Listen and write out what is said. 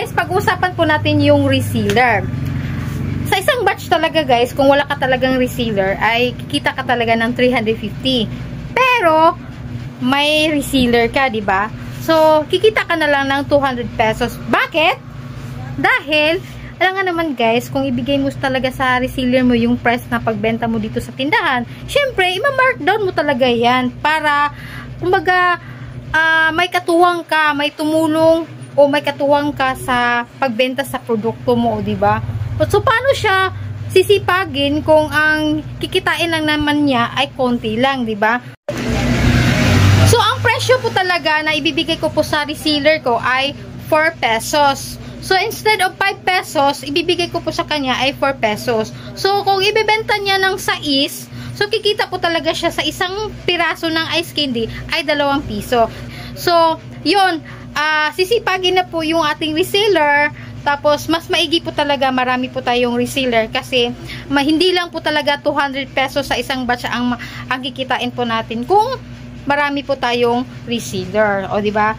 guys, pag-usapan po natin yung resealer. Sa isang batch talaga guys, kung wala ka talagang resealer, ay kikita ka talaga ng 350. Pero, may resealer ka, di ba? So, kikita ka na lang ng 200 pesos. Bakit? Dahil, alam nga naman guys, kung ibigay mo talaga sa resealer mo yung price na pagbenta mo dito sa tindahan, syempre, ima-markdown mo talaga yan para, kumbaga, may katuwang ka, may tumulong o may katuwang ka sa pagbenta sa produkto mo, di ba? So, paano siya sisipagin kung ang kikitain lang naman niya ay konti lang, di ba? So, ang presyo po talaga na ibibigay ko po sa resealer ko ay 4 pesos. So, instead of 5 pesos, ibibigay ko po sa kanya ay 4 pesos. So, kung ibebenta niya ng 6, so, kikita po talaga siya sa isang piraso ng ice candy ay 2 piso. So, yun, sisipagin na po yung ating reseller. Tapos, mas maigi po talaga, marami po tayong reseller kasi hindi lang po talaga 200 pesos sa isang batch ang kikitain po natin kung marami po tayong reseller. O, diba?